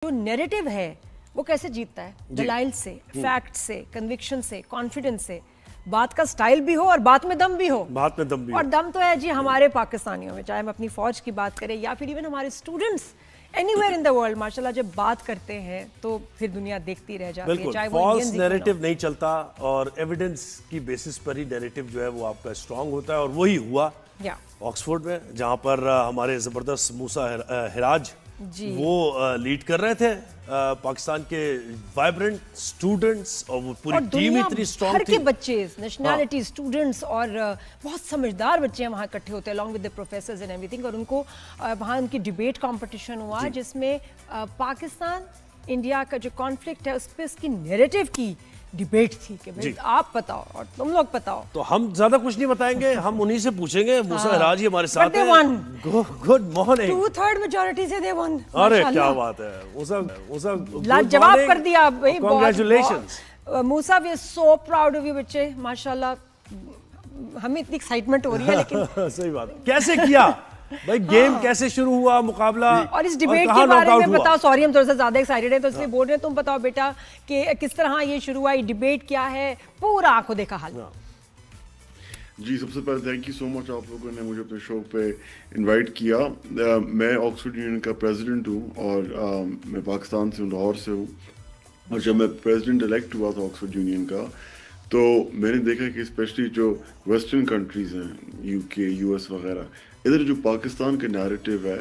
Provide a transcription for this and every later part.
جو نیریٹو ہے وہ کیسے جیتتا ہے؟ دلائل سے، فیکٹ سے، کنوکشن سے، کانفیڈنس سے. بات کا سٹائل بھی ہو اور بات میں دم بھی ہو. اور دم تو ہے جی ہمارے پاکستانیوں میں، چاہے ہم اپنی فوج کی بات کریں یا پھر ایون ہمارے students any where in the world ماشاءاللہ جب بات کرتے ہیں تو پھر دنیا دیکھتی رہ جاتی ہے. چاہے وہ فالس نیریٹو نہیں چلتا اور ایویڈنس کی بیسس پر ہی نیریٹو جو ہے وہ آپ کا اسٹرانگ ہوتا ہے، اور وہی ہوا آکسفورڈ میں جہاں پر ہمارے زبردست موسیٰ حراج وہ لیڈ کر رہے تھے پاکستان کے وائبرنٹ سٹوڈنٹس، اور وہ پوری ٹیم اتنی اسٹرانگ تھی. ہر کے بچے نیشنلٹی سٹوڈنٹس اور بہت سمجھدار بچے وہاں اکٹھے ہوتے ہیں along with the professors and everything. اور ان کو وہاں ان کی ڈیبیٹ کمپٹیشن ہوا جس میں پاکستان انڈیا کا جو کانفلکٹ ہے اس پہ اس کی نیریٹو کی ڈیبیٹ تھی کہ آپ بتاؤ اور تم لوگ بتاؤ. تو ہم زیادہ کچھ نہیں بتائیں گے، ہم انہی سے پوچھیں گے. موسیٰ حراج ہمارے ساتھ ہیں. Good morning. 2/3 میجورٹی سے دے ون. ارے کیا بات ہے موسیٰ، جواب کر دیا بھائی. Congratulations Musa, we are so proud of you بچے ماشاءاللہ. ہمیں اتنی ایکسائٹمنٹ ہو رہی ہے لیکن صحیح بات. کیسے کیا بھائی گیم، کیسے شروع ہوا مقابلہ، اور اس ڈیبیٹ کے بارے میں بتاؤ. سوری ہم تھوڑا سا زیادہ ایکسائٹڈ ہیں تو اس لیے بول رہے ہیں. تم بتاؤ بیٹا کہ کس طرح یہ شروع ہوا، یہ ڈیبیٹ کیا ہے، پورا آنکھوں دیکھا حال. جی سب سے پہلے تھینک یو سو مچ آپ لوگوں نے مجھے اپنے شو پہ انوائٹ کیا. میں آکسفورڈ یونین کا پریزیڈنٹ ہوں اور میں پاکستان سے ہوں، لاہور سے ہوں. اور جب میں پریزیڈنٹ الیکٹ ہوا تھا آکسفورڈ یونین کا تو میں نے دیکھا کہ اسپیشلی جو ویسٹرن کنٹریز ہیں، یو کے، یو ایس وغیرہ، ادھر جو پاکستان کا نیریٹو ہے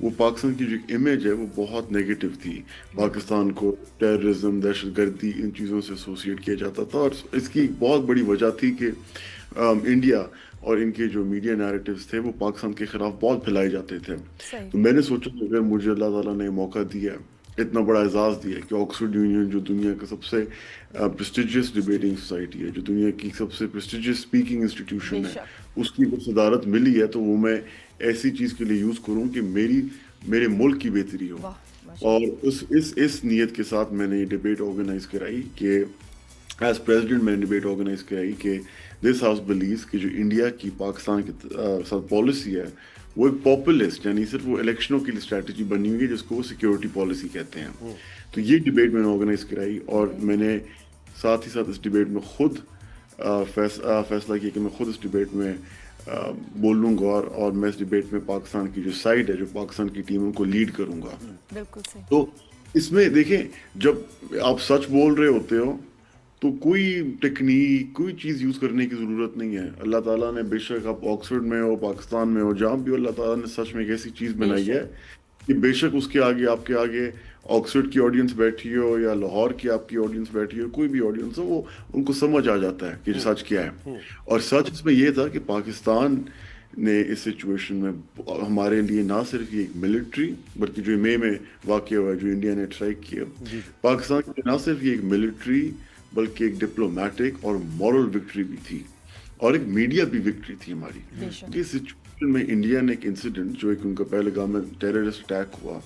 وہ پاکستان کی جو امیج ہے وہ بہت نیگیٹو تھی. پاکستان کو ٹیررزم، دہشت گردی، ان چیزوں سے ایسوسیٹ کیا جاتا تھا. اور اس کی ایک بہت بڑی وجہ تھی کہ انڈیا اور ان کے جو میڈیا نیریٹوز تھے وہ پاکستان کے خلاف بہت پھیلائے جاتے تھے. تو میں نے سوچا کہ اگر مجھے اللہ تعالیٰ نے موقع دیا، اتنا بڑا اعزاز دیا کہ آکسفورڈ یونین جو دنیا کا سب سے پریسٹیجیس ڈیبیٹنگ سوسائٹی ہے، جو دنیا کی سب سے پریسٹیجیس اسپیکنگ انسٹیٹیوشن ہے، اس کی صدارت ملی ہے، تو وہ میں ایسی چیز کے لیے یوز کروں کہ میرے ملک کی بہتری ہو. اور اس نیت کے ساتھ میں نے یہ ڈیبیٹ آرگنائز کرائی کہ ایز پریزیڈنٹ میں نے ڈیبیٹ آرگنائز کرائی کہ دس ہاؤس بلیوز کہ جو انڈیا کی پاکستان کے ساتھ پالیسی ہے وہ ایک پاپولسٹ، یعنی صرف وہ الیکشنوں کے لیے اسٹریٹجی بنی ہوئی ہے جس کو وہ سیکیورٹی پالیسی کہتے ہیں. تو یہ ڈیبیٹ میں نے آرگنائز کرائی اور میں نے ساتھ ہی ساتھ اس ڈیبیٹ میں خود فیصلہ کیا کہ میں خود اس ڈیبیٹ میں بولوں گا اور میں اس ڈیبیٹ میں پاکستان کی جو سائڈ ہے، جو پاکستان کی ٹیموں کو لیڈ کروں گا. بالکل صحیح. تو اس میں دیکھیں، جب آپ سچ بول رہے ہوتے ہو تو کوئی ٹیکنیک، کوئی چیز یوز کرنے کی ضرورت نہیں ہے. اللہ تعالیٰ نے بے شک آپ آکسفورڈ میں ہو، پاکستان میں ہو، جہاں بھی ہو، اللہ تعالیٰ نے سچ میں ایک ایسی چیز بنائی ہے کہ بے شک اس کے آگے، آپ کے آگے آکسفورڈ کی آڈینس بیٹھی ہو یا لاہور کی آپ کی آڈینس بیٹھی ہو، کوئی بھی آڈینس ہو، وہ ان کو سمجھ آ جاتا ہے کہ سچ کیا ہے. اور سچ اس میں یہ تھا کہ پاکستان نے اس سچویشن میں ہمارے لیے نہ صرف یہ ایک ملٹری، بلکہ جو مئی میں واقع ہوا ہے، جو انڈیا نے اسٹرائک کیا، پاکستان کے لیے نہ صرف یہ ایک ملٹری بلکہ ایک ڈپلومیٹک اور مورل وکٹری بھی تھی، اور ایک میڈیا بھی وکٹری تھی ہماری. اس سچویشن میں انڈیا نے ایک انسیڈنٹ، جو ایک ان کا پہلے گاہ میں ٹیررسٹ اٹیک ہوا،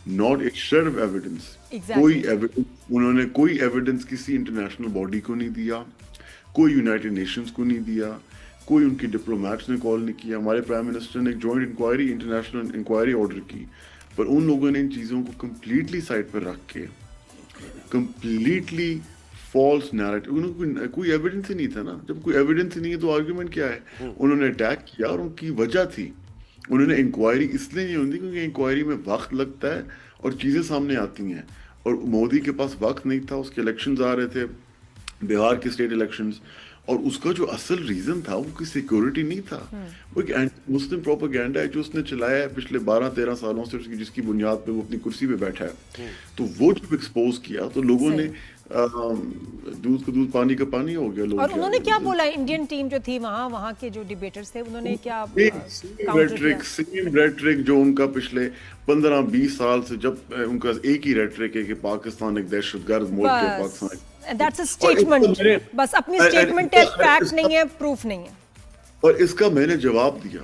ناٹ ایک شیڈ آف ایویڈنس، کوئی ایویڈنس، انہوں نے کوئی ایویڈنس کسی انٹرنیشنل باڈی کو نہیں دیا، کوئی یونائٹڈ نیشنز کو نہیں دیا، کوئی ان کی ڈپلومیٹس نے کال نہیں کیا. ہمارے پرائم منسٹر نے ایک joint inquiry, international inquiry order کی، پر ان لوگوں نے ان چیزوں کو کمپلیٹلی سائڈ پر رکھ کے کمپلیٹلی فالس نیریٹو، کوئی ایویڈنس ہی نہیں تھا نا. جب کوئی ایویڈنس ہی نہیں ہے تو آرگیومنٹ کیا ہے؟ انہوں نے اٹیک کیا اور ان کی وجہ تھی، انہوں نے انکوائری اس لیے نہیں ہوتی کیونکہ انکوائری میں وقت لگتا ہے اور چیزیں سامنے آتی ہیں، اور مودی کے پاس وقت نہیں تھا. اس کے الیکشنز آ رہے تھے، بہار کے اسٹیٹ الیکشنز، اور اس کا جو اصل ریزن تھا وہ کوئی سیکورٹی نہیں تھا، وہ ایک اینٹی مسلم پروپیگنڈا ہے جو اس نے چلایا ہے پچھلے 12-13 سالوں سے، جس کی بنیاد پہ وہ اپنی کرسی پہ بیٹھا ہے. تو وہ جب ایکسپوز کیا تو لوگوں نے دودھ کا دودھ، پانی کا پانی ہو گیا. اور انہوں نے کیا بولا؟ انڈین ٹیم جو تھی وہاں کے جو ڈیبیٹرز تھے، انہوں نے کیا سیم ریٹرک جو ان کا پچھلے 15-20 سال سے، جب ان کا ایک ہی ریٹرک ہے کہ پاکستان ایک دہشت گرد ملک ہے، پاکستان That's a statement. بس اپنی اسٹیٹمنٹ ہے، فیکٹ نہیں ہے، پروف نہیں ہے. اور اس کا میں نے جواب دیا.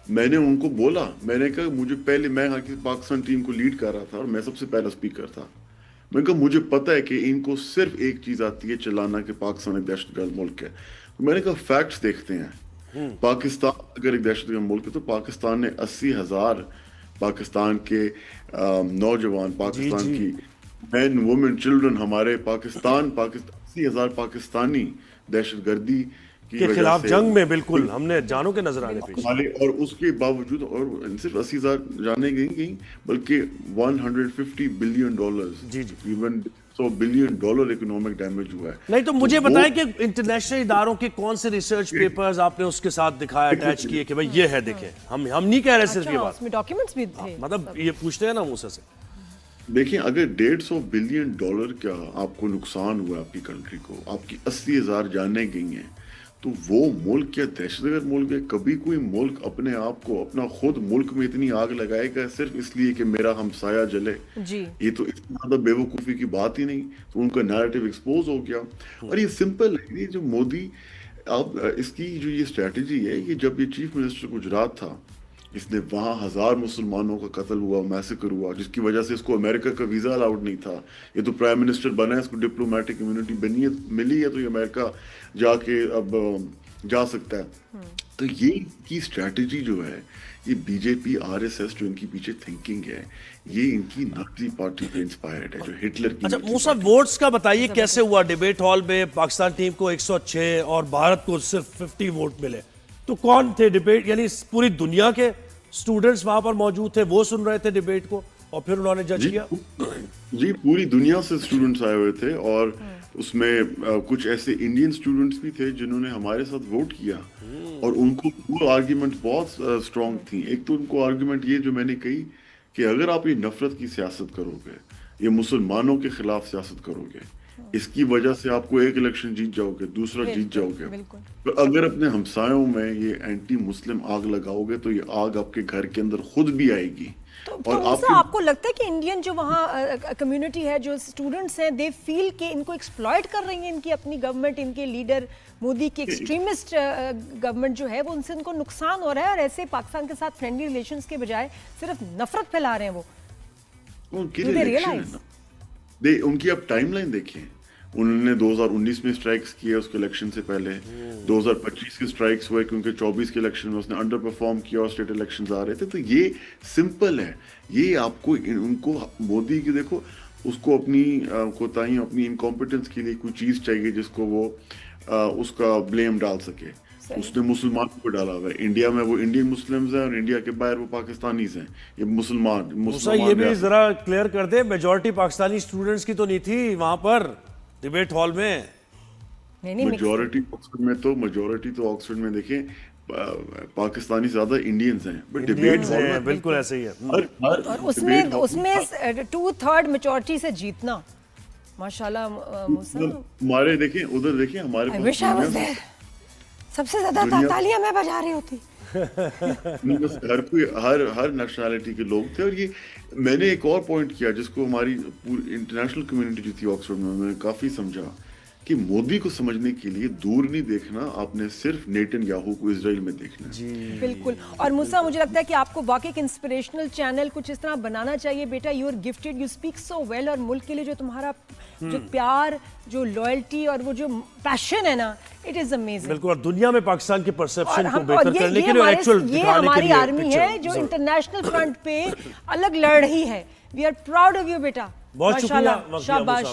میں نے ان کو بولا، میں نے کہا مجھے پہلے، میں پاکستان ٹیم کو لیڈ کر رہا تھا اور میں سب سے پہلا اسپیکر تھا. میں نے کہا مجھے پتا ہے کہ ان کو صرف ایک چیز آتی ہے چلانا کہ پاکستان ایک دہشت گرد ملک ہے. تو میں نے کہا فیکٹس دیکھتے ہیں. پاکستان اگر ایک دہشت گرد ملک ہے تو پاکستان نے 80,000 پاکستان کے نوجوان پاکستان کی مین وومن چلڈرن ہمارے پاکستان 80,000 پاکستانی دہشت گردی کے خلاف جنگ میں بالکل ہم نے جانوں کے نظرانے پیش اور اس کے باوجود اور صرف 80,000 جانے گئی بلکہ $150 billion even $100 billion economic damage ہوا ہے. نہیں تو مجھے بتائیں کہ انٹرنیشنل اداروں کے کون سے ریسرچ پیپرز آپ نے اس کے ساتھ دکھایا اٹیچ کیے کہ بھائی یہ ہے دیکھیں ہم نہیں کہہ رہے صرف یہ بات, اس میں ڈاکیومنٹس بھی تھے, مطلب یہ پوچھتے ہیں نا موسیٰ سے. دیکھیں اگر $150 بلین کا آپ کو نقصان ہوا آپ کی کنٹری کو, آپ کی 80,000 جانیں گئی ہیں, تو وہ ملک کیا دہشت گرد ملک ہے؟ کبھی کوئی ملک اپنے آپ کو اپنا خود ملک میں اتنی آگ لگائے گا صرف اس لیے کہ میرا ہمسایہ جلے؟ یہ تو اس زیادہ بے وقوفی کی بات ہی نہیں. تو ان کا نیریٹو ایکسپوز ہو گیا. اور یہ سمپل ہے, یہ جو مودی اب اس کی جو یہ اسٹریٹجی ہے, یہ جب یہ چیف منسٹر گجرات تھا, اس نے وہاں 1000 مسلمانوں کا قتل ہوا, میسیکر ہوا, جس کی وجہ سے اس کو امریکہ کا ویزا الاؤڈ نہیں تھا. یہ تو پرائم منسٹر بنا ہے, اس کو ڈپلومیٹک امیونٹی ملی ہے, تو یہ امریکہ جا کے اب جا سکتا ہے. تو یہ کی اسٹریٹجی جو ہے, یہ بی جے پی RSS جو ان کی پیچھے تھنکنگ ہے, یہ ان کی نازی پارٹی پہ انسپائرڈ ہے, جو ہٹلر کی. اچھا موسیٰ, ووٹس کا بتائیے کیسے ہوا؟ ڈیبیٹ ہال میں پاکستان ٹیم کو 106 اور بھارت کو صرف 50 ووٹ ملے. تو کون تھے ڈیبیٹ, یعنی پوری دنیا کے سٹوڈنٹس وہاں پر موجود تھے, وہ سن رہے تھے ڈیبیٹ کو اور پھر انہوں نے جج کیا؟ جی پوری دنیا سے سٹوڈنٹس آئے ہوئے تھے, اور اس میں کچھ ایسے انڈین سٹوڈنٹس بھی تھے جنہوں نے ہمارے ساتھ ووٹ کیا, اور ان کو وہ آرگیومنٹ بہت اسٹرانگ تھی. ایک تو ان کو آرگیومنٹ یہ جو میں نے کہی کہ اگر آپ یہ نفرت کی سیاست کرو گے, یہ مسلمانوں کے خلاف سیاست کرو گے, اس کی وجہ سے آپ کو ایک الیکشن جیت جاؤ گے, دوسرا جیت جاؤ گے, تو اگر اپنے ہمسایوں میں یہ اینٹی مسلم آگ لگاؤ گے تو یہ آگ آپ کے گھر کے اندر خود بھی آئے گی. اور آپ کو لگتا ہے کہ انڈین جو وہاں کمیونٹی ہے, جو اسٹوڈنٹس ہیں, دے فیل کہ ان کو ایکسپلائٹ کر رہی ہیں ان کی اپنی گورنمنٹ, ان کے لیڈر مودی کی ایکسٹریمسٹ گورنمنٹ جو ہے, وہ ان سے ان کو نقصان ہو رہا ہے, اور ایسے پاکستان کے ساتھ فرینڈلی ریلیشنز کے بجائے صرف نفرت پھیلا رہے ہیں وہ. ان کی اب ٹائم لائن دیکھیں, انہوں نے 2019 میں اسٹرائکس کیے اس کے الیکشن سے پہلے, 2025 کے اسٹرائکس ہوئے کیونکہ 24 کے الیکشن میں اس نے انڈر پرفارم کیا اور اسٹیٹ الیکشنز آ رہے تھے. تو یہ سمپل ہے, یہ آپ کو ان کو مودی کی دیکھو, اس کو اپنی کوتاہی, اپنی انکمپیٹنس کے لیے کوئی چیز چاہیے جس کو وہ اس کا بلیم ڈال سکے. اس نے مسلمانوں کو ڈالا ہوا ہے. انڈیا میں وہ انڈین مسلمز ہیں, اور انڈیا کے باہر وہ پاکستانیز ہیں. یہ مسلمان یہ بھی ذرا کلیئر کر دے, میجورٹی پاکستانی اسٹوڈنٹس کی تو نہیں تھی وہاں پر ڈیبیٹ ہال میں؟ میجورٹی آکسفورڈ میں دیکھیں پاکستانی زیادہ انڈینز ہیں, ڈیبیٹ ہال میں بالکل ایسے ہی ہے. اور اس میں 2/3 میجورٹی سے جیتنا, ماشاءاللہ موسیٰ. ہمارے دیکھیں ادھر دیکھیں, ہمارے سب سے زیادہ تالیاں میں بجا رہی ہوتی. ہر کوئی ہر نیشنلٹی کے لوگ تھے. اور یہ میں نے ایک اور پوائنٹ کیا جس کو ہماری انٹرنیشنل کمیونٹی جو تھی آکسفورڈ میں نے کافی سمجھا کہ مودی کو سمجھنے کے لیے دور نہیں دیکھنا, آپ نے صرف نیتن یاہو کو اسرائیل میں دیکھنا. بالکل. اور موسیٰ, مجھے لگتا ہے کہ آپ کو واقعی ایک انسپریشنل چینل کچھ اس طرح بنانا چاہیے. بیٹا you are gifted, you speak so well, اور ملک کے لیے جو تمہارا جو پیار, جو لائلٹی اور وہ جو پیشن ہے نا, اٹ از امیزنگ. بالکل. اور دنیا میں پاکستان کے پرسیپشن کو بہتر کرنے کے لیے ایکچوئل دکھانے کے لیے ہماری آرمی ہے جو انٹرنیشنل فرنٹ پہ الگ لڑ رہی ہے. We are proud of you بیٹا. بہت شکریہ, شاباش.